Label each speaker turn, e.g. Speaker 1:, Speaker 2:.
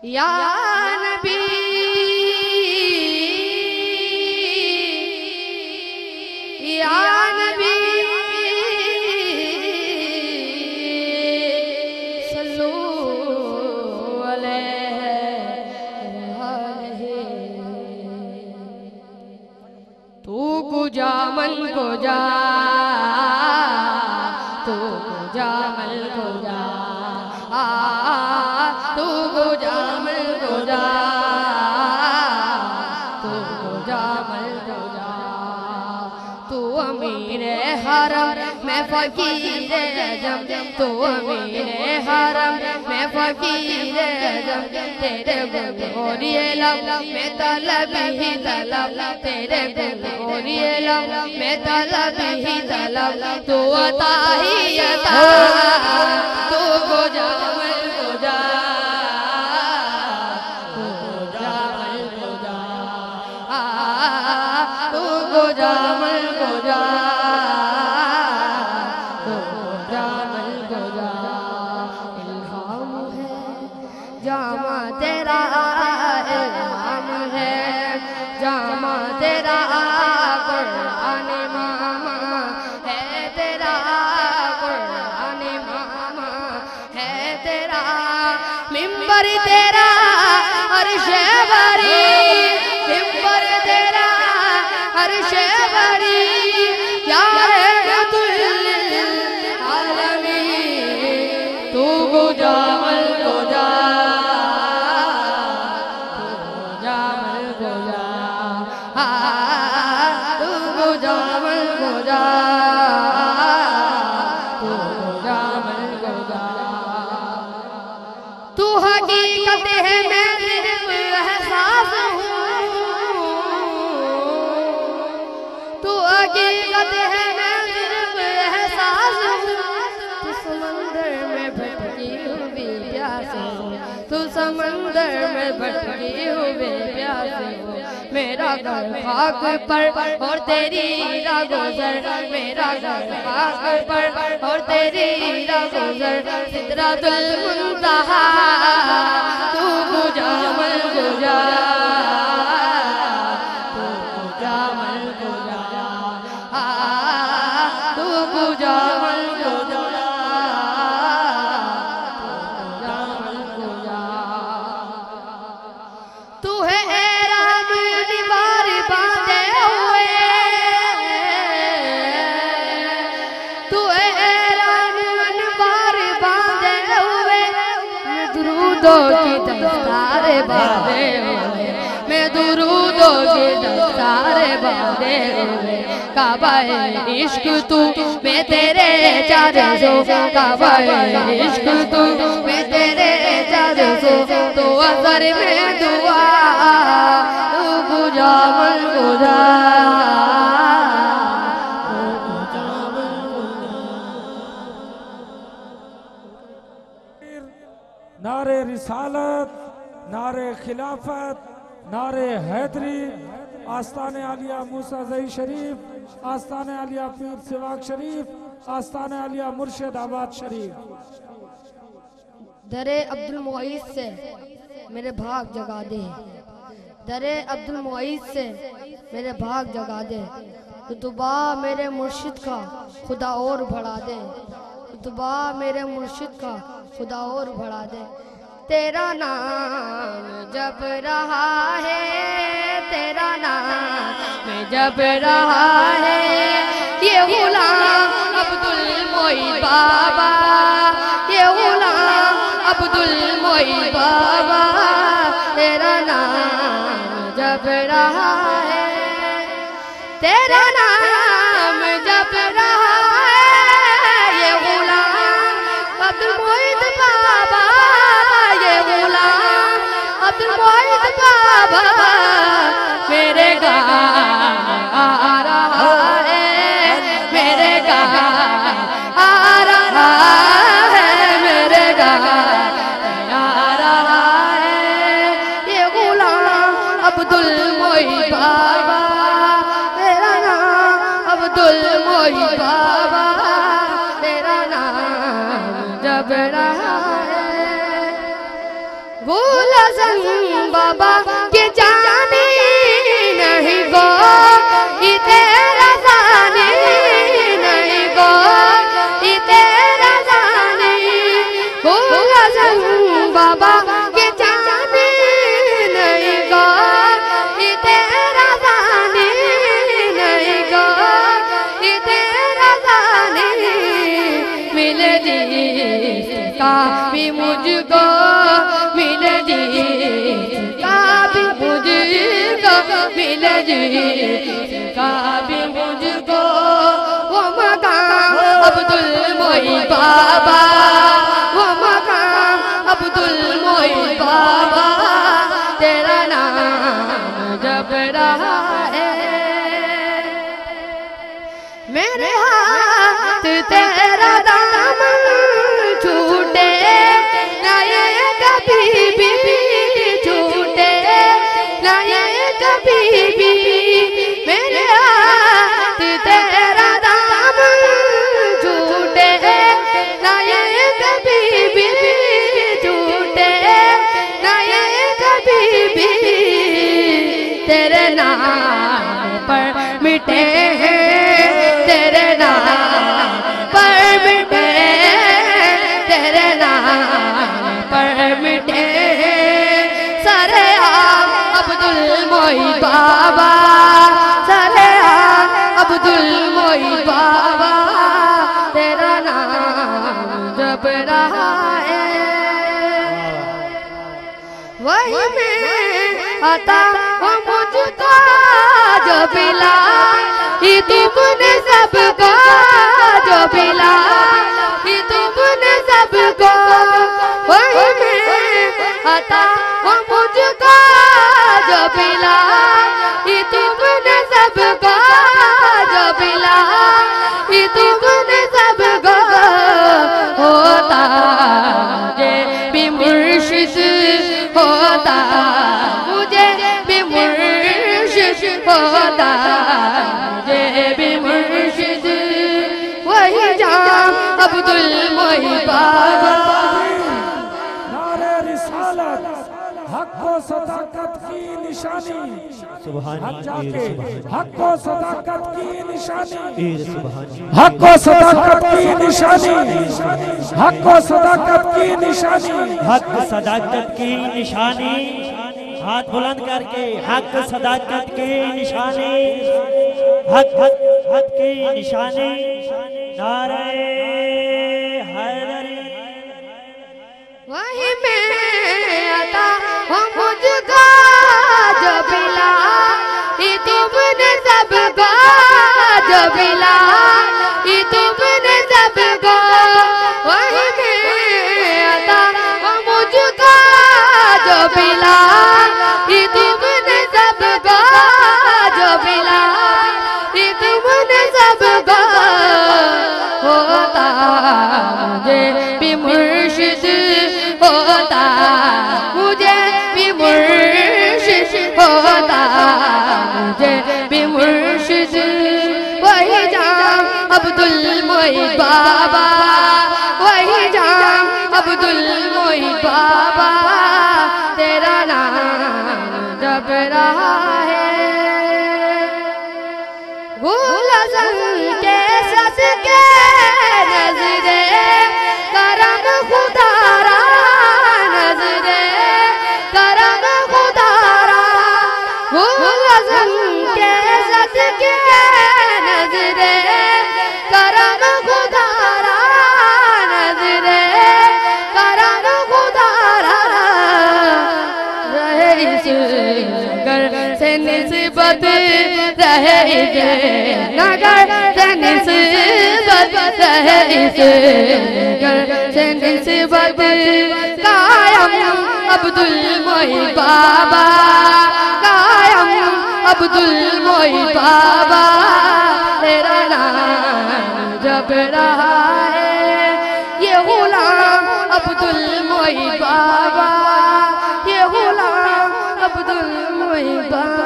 Speaker 1: या नबी या नबी सल्लू अलैहि। तू गुजा मन गुजा, तू गुजा मन गुजा, तू गुजा मन गुजा, तू गुजा मन गुजा। तू अमीर हरम मैं फकीर अजम, तू अमीर हरम मैं फकीर अजम। तेरे गोरिये लब मैं तलब ही तलब, तेरे गोरिये लब मैं तलब ही तलब। तू अता ही अता, तू गुजा मन गुजा, तू गुजा मन गुजा, तू गुजा मन गुजा, तू गुजा मन गुजा। इल्हाम है जामा तेरा, इल्हाम है जामा तेरा, कुरान मामा है तेरा, कुरान मामा है तेरा। मिंबर तेरा अर्श बरी, मिंबर तेरा अर्श बरी। या रहमतुल आलमीन, तू गुजा मन गुजा, तू गुजा मन गुजा, तू गुजा मन गुजा, तू गुजा मन गुजा। तू हकीकत है मैं सिर्फ एहसास हूँ, तू हकीकत है मैं सिर्फ एहसास हूँ। तू समंदर में भटकी हुई प्यासे हो, तू समंदर में भटकी हुई प्यासे हो। मेरा घर खाक पर और तेरी राह गुज़र, मेरा घर खाक पर और तेरी राह गुज़र। सिदरतुल मुंतहा तू गुजा मन गुजा, तू गुजा मन गुजा, तू गुजा मन गुजा, तू गुजा मन गुजा। तू है राम दीवार बांधे हुए, तू है राम दीवार बांधे हुए। मैं दुरूदों की दस्तार बांधे हुए, मैं दुरूदों की दस्तार बांधे हुए। काबा इश्क तू मैं तेरे चार सो, काबा इश्क तू मैं तेरे चार सो। तो असर में दुआ, तू गुजा मन गुजा, तू गुजा मन गुजा।
Speaker 2: नारे रिसालत, नारे खिलाफत, नारे हैदरी, आस्ताने आलिया मूसा जई शरीफ, आस्ताने आलिया पीर सिवाक शरीफ, आस्ताने आलिया मुर्शिदाबाद शरीफ।
Speaker 1: दरे अब्दुल मुईस से मेरे भाग जगा दे, दरे अब्दुल मुईस से मेरे भाग जगा दे। रुतबा मेरे मुर्शिद का खुदा और बढ़ा दे, रुतबा मेरे मुर्शिद का खुदा और बढ़ा दे। तेरा नाम जप रहा है, तेरा नाम जप रहा है। ये गुलाम अब्दुल मोईन बाबा, ये गुलाम अब्दुल मोईन बाबा। तेरा नाम जप रहा है, तेरा नाम जप रहा है। ये गुलाम अब्दुल मोईन बाबा, ये गुलाम अब्दुल मोईन बाबा। मेरे गाँव आ रहा है, मेरे गाँव आ रहा है, मेरे गाँव आ रहा है। ये गुलाम अब्दुल मोईन बाबा, तेरा नाम अब्दुल मोईन बाबा। तेरा नाम जब रहा है गुलशन बाबा के जाने नहीं गो ये तेरा जाने नहीं गो ये तेरा जाने गुलशन बाबा के जाने नहीं गो ये तेरा जाने नहीं गो ये तेरा जाने मिले जिसका भी मुझको मिले जिसका भी मुझको मिले जिसका भी मुझको वो मकाम अब्दुल मोई बाबा वो मकाम अब्दुल मोई बाबा तेरा नाम जप रहा है मेरे हाथ तेरा दामन छूटे ना ये कभी भी छूटे ना ये कभी भी मेरे हाथ तेरा दामन छूटे ना ये कभी भी छूटे ना ये कभी भी तेरे नाम पर मिटे हैं तेरे नाम पर मिटे तेरे नाम पर मिटे सारे अब्दुल मोई बाबा सारे अब्दुल मोई बाबा तेरा नाम जप रहा है वही में आता वो मुझको जो पिला ये तुमने सबको जो पिला ये तुमने सबको वही में आता वो मुझको जो पिला ये तुमने सबको जो पिला ये तुमने सबको होता मुझे भी मुर्शिद होता मुझे भी मुर्शिद होता मुझे भी मुर्शिद वही जाम अब्दुल मोई बाबा
Speaker 2: नारे रिसालत हक व सदाकत की निशानी हक जाके हक व सदाकत की निशानी हक व सदाकत की निशानी हक व सदाकत की निशानी
Speaker 3: हक सदाकत की निशानी हाथ बुलंद करके हक सदाकत की निशानी हक हक हक की निशानी नारे हैदरी
Speaker 1: वही में आता वो मुझको जो पिला ये तुमने सबको जो पिला ये तुमने सबको वही में आता वो मुझको जो पिला ये तुमने सबको जो पिला ये तुमने सबको होता मुझे भी मुर्शिद होता मुझे भी मुर्शिद होता मुझे भी मुर्शिद वही जाम अब्दुल मोई बाबा वही जाम अब्दुल मोई बाबा तेरा नाम जप रहा है गुलशन के सदके नजरे करम खुदारा नजरे करम खुदारा गुलशन के सदके नजरे करम खुदारा नजरे करम खुदारा रहे इस नगर से निस्बत रहे इस नगर से निस्बत रहे इस नगर से निस्बत कायम अब्दुल मोई बाबा कायम अब्दुल मोई बाबा तेरा नाम जप रहा है ये गुलाम अब्दुल मोई बाबा ये गुलाम अब्दुल मोई बाबा